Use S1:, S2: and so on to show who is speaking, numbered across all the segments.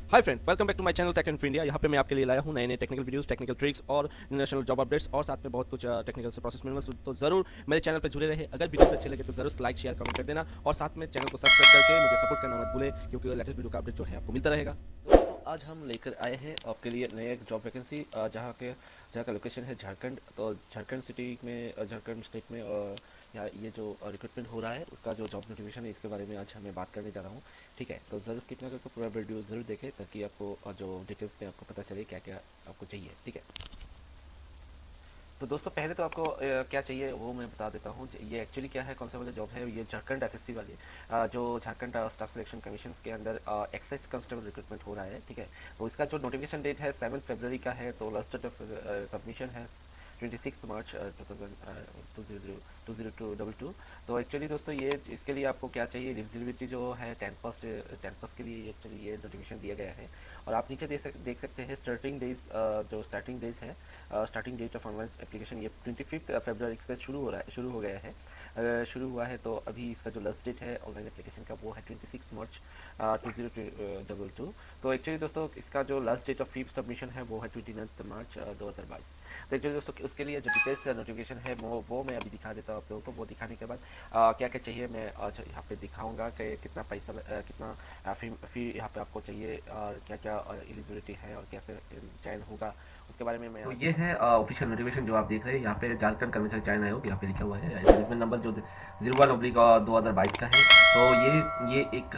S1: Hi friend, welcome back to my channel tech and India. यहाँ पे मैं आपके लिए लाया हूँ नए नए टेक्निकल वीडियोस, टेक्निकल ट्रिक्स और इंटरनेशनल जॉब अपडेट्स और साथ में बहुत कुछ टेक्निकल से प्रोसेस मिलूंगा। तो जरूर मेरे चैनल पे जुड़े रहे। अगर वीडियोस अच्छे लगे तो जरूर लाइक शेयर कमेंट कर देना और साथ में चैनल को सब्सक्राइब करके मुझे सपोर्ट करना मत भूलें, क्योंकि लेटेस्ट वीडियो का अपडेट जो है आपको मिलता रहेगा। तो आज हम लेकर आए हैं आपके लिए नए एक जॉब वैकेंसी, जहाँ का लोकेशन है झारखंड। तो झारखंड सिटी में, झारखंड स्टेट में यहाँ ये जो रिक्रूटमेंट हो रहा है उसका जो जॉब नोटिफिकेशन है, इसके बारे में आज हमें बात करने जा रहा हूँ। ठीक है, तो ज़रूर स्किप ना करके पूरा वीडियो ज़रूर देखें, ताकि आपको जो डिटेल्स में आपको पता चले क्या क्या आपको चाहिए। ठीक है, तो दोस्तों पहले तो आपको क्या चाहिए वो मैं बता देता हूँ। ये एक्चुअली क्या है, कौन सा वाला जॉब है। ये झारखंड एसएससी वाली जो झारखंड स्टाफ सिलेक्शन कमीशन के अंदर एक्साइज कांस्टेबल रिक्रूटमेंट हो रहा है। ठीक है, तो इसका जो नोटिफिकेशन डेट है 7 फरवरी का है। तो लास्ट डेट ऑफ सबमिशन है 26 मार्च 2022। तो एक्चुअली दोस्तों ये इसके लिए आपको क्या चाहिए, एलिजिबिलिटी जो है 10 पास के लिए एक्चुअली ये नोटिफिकेशन दिया गया है। और आप नीचे देख सकते हैं स्टार्टिंग डेज, जो स्टार्टिंग डेज है, starting date of online application ये 25 फरवरी से शुरू हो गया है। शुरू हुआ है। तो अभी इसका जो लास्ट डेट है ऑनलाइन एप्लीकेशन का वो है 26 मार्च 2022। तो एक्चुअली दोस्तों इसका जो last date of fee submission है वो है 29 मार्च 2022। तो एक्चुअली दोस्तों उसके लिए जो डिटेल्स नोटिफिकेशन है वो मैं अभी दिखा देता हूँ आप लोगों को। वो दिखाने के बाद क्या क्या चाहिए मैं आज यहाँ पे दिखाऊंगा कि कितना पैसा कितना फी यहाँ पे आपको चाहिए और क्या क्या एलिजिबिलिटी है और कैसे चयन होगा, उसके बारे में मैं। तो ये है ऑफिशियल नोटिफिकेशन जो आप देख रहे हैं। यहाँ पे झारखंड कर्मचारी चयन आयोग यहाँ पे लिखा हुआ है। एडवर्टाइजमेंट नंबर जो 01/2022 का है। तो ये एक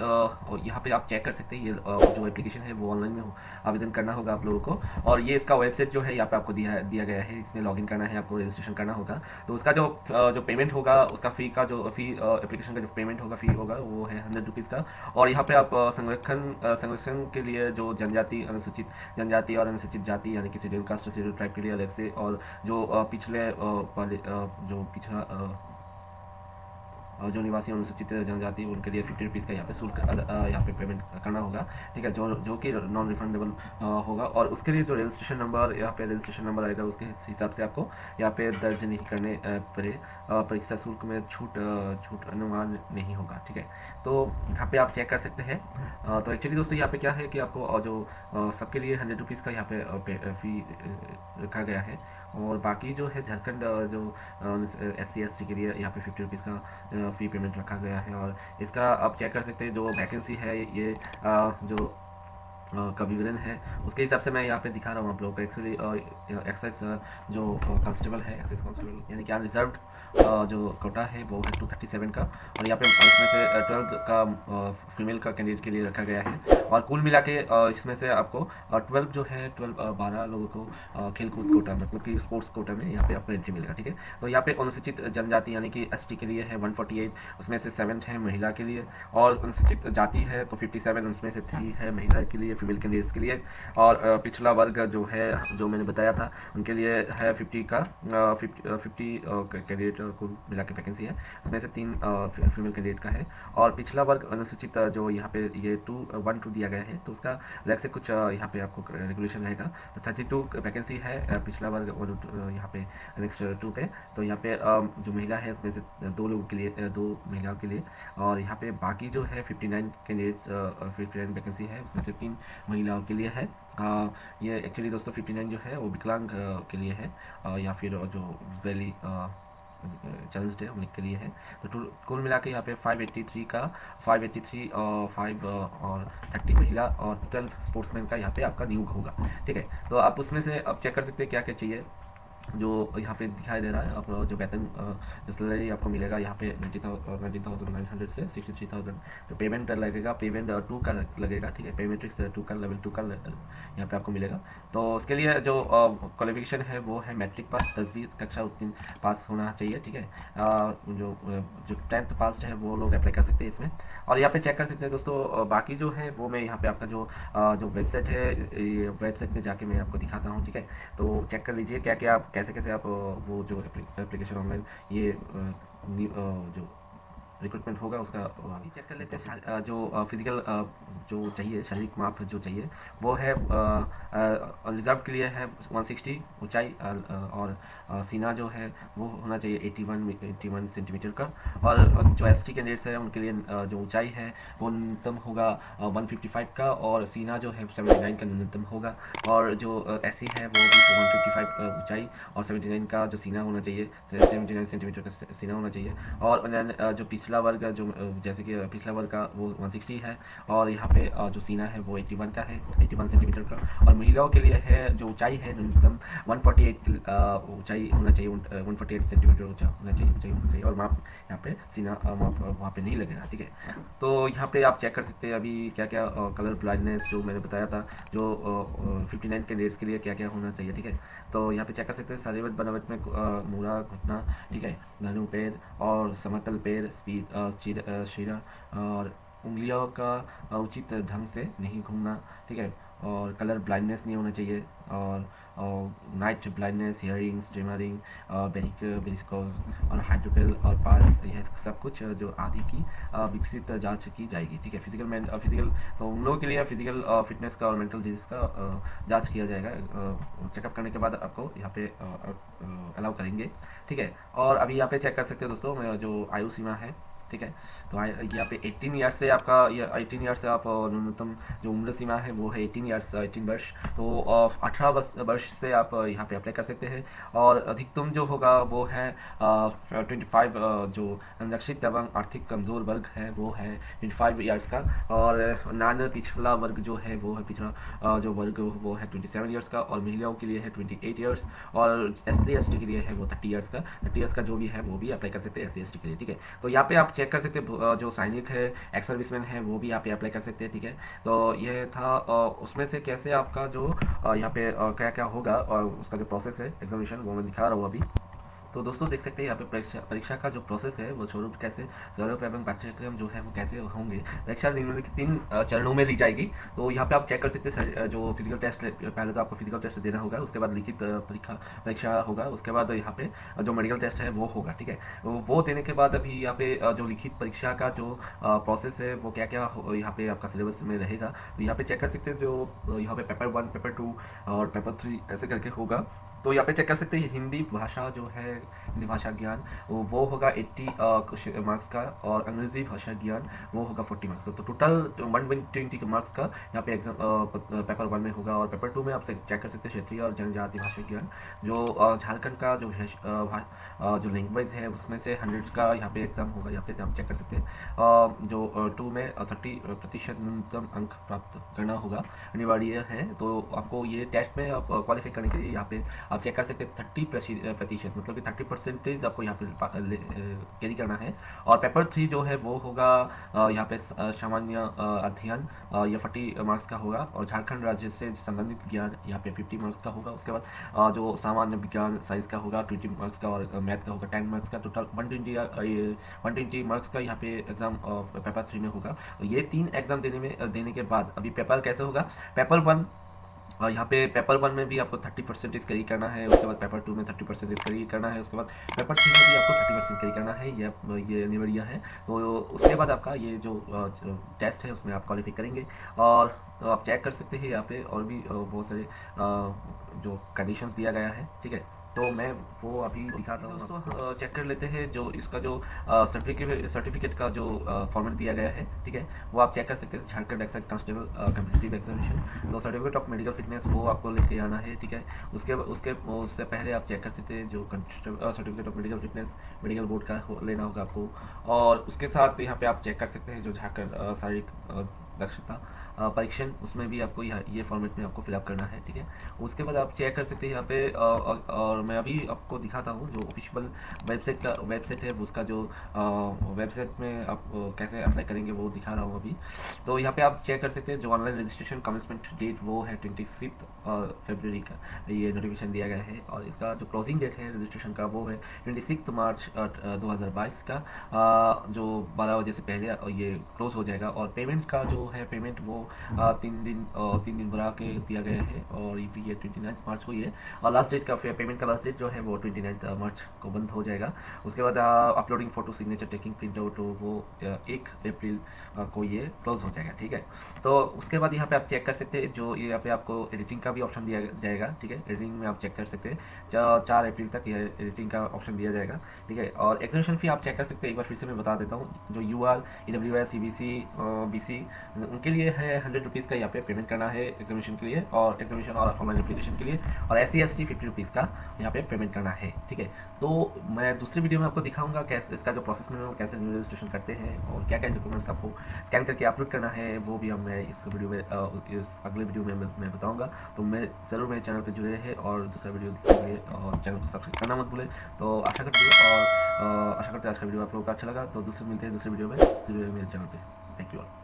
S1: यहाँ पे आप चेक कर सकते हैं। ये जो एप्लीकेशन है वो ऑनलाइन में आवेदन करना होगा आप लोगों को। और ये इसका वेबसाइट जो है यहाँ पे आपको दिया गया है। इसमें लॉगिन करना है, आपको रजिस्ट्रेशन करना होगा। तो उसका जो पेमेंट होगा, उसका फी का जो फी एप्लीकेशन का जो पेमेंट होगा, फी होगा वो है 100 रुपीज़ का। और यहाँ पे आप संरक्षण के लिए जो जनजाति, अनुसूचित जनजाति और अनुसूचित जाति यानी कि शेड्यूल कास्ट और शेड्यूल ट्राइब के लिए अलग से, और जो पिछले जो पिछड़ा जो निवासी अनुसूचित जनजाति उनके लिए 50 रुपीज़ का यहाँ पे शुल्क यहाँ पे पेमेंट करना होगा। ठीक है, जो कि नॉन रिफंडेबल होगा। और उसके लिए जो रजिस्ट्रेशन नंबर यहाँ पे रजिस्ट्रेशन नंबर आएगा, उसके हिसाब से आपको यहाँ पे दर्ज नहीं करने पड़े परीक्षा शुल्क में छूट अनुमान नहीं होगा। ठीक है, तो यहाँ पे आप चेक कर सकते हैं। तो एक्चुअली दोस्तों यहाँ पे क्या है कि आपको जो सबके लिए 100 रुपीज़ का यहाँ पे फी रखा गया है। और बाकी जो है झारखंड जो SC ST के लिए यहाँ पे 50 रुपीज़ का फ़ी पेमेंट रखा गया है। और इसका आप चेक कर सकते हैं जो वैकेंसी है, ये जो का विवरण है उसके हिसाब से मैं यहाँ पे दिखा रहा हूँ आप लोगों को। एक्चुअली एक्साइज जो कांस्टेबल है, एक्साइज कांस्टेबल यानी कि अनरिजर्व्ड जो कोटा है वो है 237 का। और यहाँ पे इसमें से 12 का फीमेल का कैंडिडेट के लिए रखा गया है। और कुल मिला के इसमें से आपको 12 जो है 12 लोगों को खेलकूद कोटा, मतलब कि स्पोर्ट्स कोटा में यहाँ पे आपको एंट्री मिलेगा। ठीक है, तो यहाँ पे अनुसूचित जनजाति यानी कि ST के लिए है 148, उसमें से 7 है महिला के लिए। और अनुसूचित जाति है तो 57, उसमें से 3 है महिला के लिए, फीमेल कैंडिडेट्स के लिए। और पिछला वर्ग जो है, जो मैंने बताया था, उनके लिए है 50 का 50 कैंडिडेट को मिला के वैकेंसी है। उसमें से 3 फीमेल कैंडिडेट का है। और पिछला वर्ग अनुसूचित जो यहाँ पे ये 212 दिया गया है, तो उसका अलग से कुछ यहाँ पे आपको रेगुलेशन रहेगा। तो 32 वैकेंसी है पिछला वर्ग यहाँ पे नेक्स्ट 2 पे। तो यहाँ पे जो महिला है उसमें से 2 लोगों के लिए, 2 महिलाओं के लिए। और यहाँ पे बाकी जो है 59 कैंडिडेट 59 वैकेंसी है, उसमें से 3 महिलाओं के लिए है। ये एक्चुअली दोस्तों 59 जो है वो विकलांग के लिए है, या फिर जो वेली चैलेंज्ड है उनके लिए है। तो कुल मिला के यहाँ पे 583 और 5 और 30 महिला और 12 स्पोर्ट्समैन का यहाँ पे आपका नियोग होगा। ठीक है, तो आप उसमें से आप चेक कर सकते हैं क्या क्या चाहिए। जो यहाँ पे दिखाई दे रहा है, आप जो वेतन जो सैलरी आपको मिलेगा यहाँ पे 19,900 से 63,000 जो पेमेंट लगेगा, पेमेंट 2 का लगेगा। ठीक है, पेमेंट 2 का लेवल 2 का यहाँ पे आपको मिलेगा। तो उसके लिए जो क्वालिफिकेशन है वो है मैट्रिक पास, 10वीं कक्षा उत्तीर्ण पास होना चाहिए। ठीक है, जो 10th पास है वो लोग अप्लाई कर सकते हैं इसमें। और यहाँ पे चेक कर सकते हैं दोस्तों। बाकी जो है वो मैं यहाँ पे आपका जो वेबसाइट है, ये वेबसाइट में जाके मैं आपको दिखाता हूँ। ठीक है, तो चेक कर लीजिए क्या क्या कैसे आप वो जो एप्लीकेशन ऑनलाइन ये जो रिक्रूटमेंट होगा उसका अभी चेक कर लेते हैं। जो फिजिकल जो चाहिए, शारीरिक माप जो चाहिए वो है रिजर्व के लिए है 160 ऊंचाई, और सीना जो है वो होना चाहिए 81 सेंटीमीटर का। और जो एसटी कैंडिडेट्स है उनके लिए जो ऊंचाई है वो न्यूनतम होगा 155 का, और सीना जो है 79 का न्यूनतम होगा। और जो एससी है वो भी 155 ऊंचाई और 79 का जो सीना होना चाहिए, 79 सेंटीमीटर का सीना होना चाहिए। और जो पिछला वर्ग जो जैसे कि पिछला वर्ग का वो 160 है, और यहाँ पे जो सीना है वो 81 का है, 81 सेंटीमीटर का। और महिलाओं के लिए है जो ऊंचाई है न्यूनतम 148 ऊंचाई होना चाहिए, 148 सेंटीमीटर ऊंचा होना चाहिए, ऊंचाई होना चाहिए। और माप यहाँ पे सीना माप वहाँ पे नहीं लगेगा, ठीक है। तो यहाँ पे आप चेक कर सकते हैं अभी क्या क्या कलर ब्लाइंडनेस जो मैंने बताया था, जो 59 कैंडिडेट्स के लिए क्या क्या होना चाहिए, ठीक है। तो यहाँ पे चेक कर सकते हैं शरीरबद्ध बनावट में मूड़ा, घुटना, ठीक है, धनु पैर और समतल पैर, शीरा, और उंगलियों का उचित ढंग से नहीं घूमना, ठीक है। और कलर ब्लाइंडनेस नहीं होना चाहिए, और नाइट ब्लाइंडनेस, हियरिंग्स, ड्रीमरिंग, बेरिस्कोल और हाइड्रोपेल और पास, यह सब कुछ जो आदि की विकसित जांच की जाएगी, ठीक है। फिजिकल तो उन लोगों के लिए फिजिकल फिटनेस का और मेंटल डिजीज का जांच किया जाएगा। चेकअप करने के बाद आपको यहाँ पे अलाउ करेंगे, ठीक है। और अभी यहाँ पे चेक कर सकते हैं दोस्तों जो आयु सीमा है, ठीक है। तो यहाँ पे 18 ईयर्स से आपका 18 ईयर्स से आप न्यूनतम जो उम्र सीमा है वो है 18 वर्ष। तो 18 वर्ष से आप यहाँ पे अप्लाई कर सकते हैं। और अधिकतम जो होगा वो है 25, जो संरक्षित एवं आर्थिक कमजोर वर्ग है वो है 25 ईयर्स का। और नान पिछड़ा वर्ग जो है वो है पिछड़ा जो वर्ग वो है 27 ईयर्स का। और महिलाओं के लिए है 28 ईयर्स। और SC/ST के लिए है वो 30 ईयर्स का। 30 ईयर्स का जो भी है वो भी अप्लाई कर सकते हैं SC/ST के लिए, ठीक है। तो यहाँ पे आप चेक कर सकते हैं जो सैनिक है, एक्स सर्विसमैन है, वो भी यहाँ पे अप्लाई कर सकते हैं, ठीक है। तो यह था उसमें से कैसे आपका जो यहाँ पे क्या क्या होगा और उसका जो प्रोसेस है एग्जामिनेशन वो मैं दिखा रहा हूँ अभी। तो दोस्तों देख सकते हैं यहाँ पे परीक्षा का जो प्रोसेस है वो स्वरूप एवं पाठ्यक्रम जो है वो कैसे होंगे। परीक्षा निम्नलिखित 3 चरणों में ली जाएगी। तो यहाँ पे आप चेक कर सकते हैं जो फिजिकल टेस्ट, पहले तो आपको फिजिकल टेस्ट देना होगा, उसके बाद लिखित परीक्षा होगा, उसके बाद यहाँ पे जो मेडिकल टेस्ट है वो होगा, ठीक है। वो देने के बाद अभी यहाँ पे जो लिखित परीक्षा का जो प्रोसेस है वो क्या क्या यहाँ पे आपका सिलेबस में रहेगा। तो यहाँ पे चेक कर सकते हैं जो यहाँ पे पेपर 1, पेपर 2 और पेपर 3 ऐसे करके होगा। तो यहाँ पे चेक कर सकते हैं हिंदी भाषा जो है, हिंदी भाषा ज्ञान वो होगा 80 मार्क्स का। और अंग्रेजी भाषा ज्ञान वो होगा 40 मार्क्स का। तो टोटल 120 मार्क्स का यहाँ पे एग्जाम पेपर 1 में होगा। और पेपर 2 में आप चेक कर सकते हैं क्षेत्रीय और जनजाति भाषा ज्ञान, जो झारखंड का जो लैंग्वेज है उसमें से 100 का यहाँ पे एग्जाम होगा। यहाँ पे आप चेक कर सकते हैं जो 2 में 30% न्यूनतम अंक प्राप्त करना होगा, अनिवार्य है। तो आपको ये टेस्ट में आप क्वालिफाई करने के लिए यहाँ पे आप चेक कर सकते हैं 30%, मतलब कि 30% आपको यहाँ पे कैरी करना है। और पेपर 3 जो है वो होगा यहाँ पे सामान्य अध्ययन, ये 40 मार्क्स का होगा। और झारखंड राज्य से संबंधित ज्ञान यहाँ पे 50 मार्क्स का होगा। उसके बाद जो सामान्य विज्ञान साइंस का होगा 20 मार्क्स का, और मैथ का होगा 10 मार्क्स का। टोटल 120 मार्क्स का यहाँ पे एग्जाम पेपर 3 में होगा। ये 3 एग्जाम देने के बाद अभी पेपर कैसे होगा, पेपर 1 यहाँ पे पेपर 1 में भी आपको 30% कैरी करना है। उसके बाद पेपर 2 में 30% कैरी करना है। उसके बाद पेपर 3 में भी आपको 30% कैरी करना है, ये अनिवार्य है। तो उसके बाद आपका ये जो टेस्ट है उसमें आप क्वालिफाई करेंगे। और आप चेक कर सकते हैं यहाँ पे और भी बहुत सारे जो कंडीशंस दिया गया है, ठीक है। तो मैं वो अभी दिखाता हूँ दोस्तों। चेक कर लेते हैं जो इसका जो सर्टिफिकेट का जो फॉर्मेट दिया गया है, ठीक है, वो आप चेक कर सकते हैं। Jharkhand excise constable competitive examination, तो सर्टिफिकेट ऑफ मेडिकल फिटनेस वो आपको लेके आना है, ठीक है। उससे पहले आप चेक कर सकते हैं जो certificate of medical fitness medical board का लेना होगा आपको। और उसके साथ यहाँ पे आप चेक कर सकते हैं जो झारखंड शारीरिक दक्षता परीक्षण, उसमें भी आपको ये फॉर्मेट में आपको फिलअप करना है, ठीक है। उसके बाद आप चेक कर सकते हैं यहाँ पे और मैं अभी आपको दिखाता हूँ जो ऑफिशियल वेबसाइट है उसका जो वेबसाइट में आप कैसे अप्लाई करेंगे वो दिखा रहा हूँ अभी। तो यहाँ पे आप चेक कर सकते हैं जो ऑनलाइन रजिस्ट्रेशन कमेंसमेंट डेट वो है 25 फरवरी का ये नोटिफिकेशन दिया गया है। और इसका जो क्लोजिंग डेट है रजिस्ट्रेशन का वो है 26 मार्च 2022 का, जो 12 बजे से पहले ये क्लोज हो जाएगा। और पेमेंट का जो है पेमेंट वो तीन दिन बढ़ा के दिया गया है, और ये 29 मार्च को ये और लास्ट डेट का पेमेंट का लास्ट डेट जो है वो 29 मार्च को बंद हो जाएगा। उसके बाद uploading photo, signature, taking print out वो 1 अप्रैल को ये क्लोज हो जाएगा। ठीक है, तो उसके बाद यहाँ पे आप चेक कर सकते हैं, जो यहाँ पे आपको एडिटिंग का भी ऑप्शन दिया जाएगा। ठीक है, एडिटिंग में आप चेक कर सकते हैं, 4 अप्रैल तक ये एडिटिंग का ऑप्शन दिया जाएगा। ठीक है, और एग्जामिनेशन फी आप चेक कर सकते हैं, एक बार फिर से मैं बता देता हूँ। जो UR, EWS, CBC, BC उनके लिए है 100 रुपीज़ का यहाँ पे पेमेंट करना है एग्जामिनेशन के लिए, और एग्जामिनेशन और ऑनलाइन एप्लीकेशन के लिए, और SC ST 50 रुपीज़ का यहाँ पे पेमेंट करना है। ठीक है, तो मैं दूसरी वीडियो में आपको दिखाऊंगा कैसे इसका जो प्रोसेस में कैसे न्यू रजिस्ट्रेशन करते हैं और क्या क्या डॉक्यूमेंट्स आपको स्कैन करके अपलोड करना है, वो भी मैं इस वीडियो में इस अगले वीडियो में मैं बताऊंगा। तो मैं ज़रूर मेरे चैनल पर जुड़े हैं और दूसरा वीडियो दिखेंगे, और चैनल को सब्सक्राइब करना मत भूलें। तो आशा करते हैं आज का वीडियो आप लोगों को अच्छा लगा। तो दूसरे मिलते हैं दूसरे वीडियो में मेरे चैनल पर। Thank you all.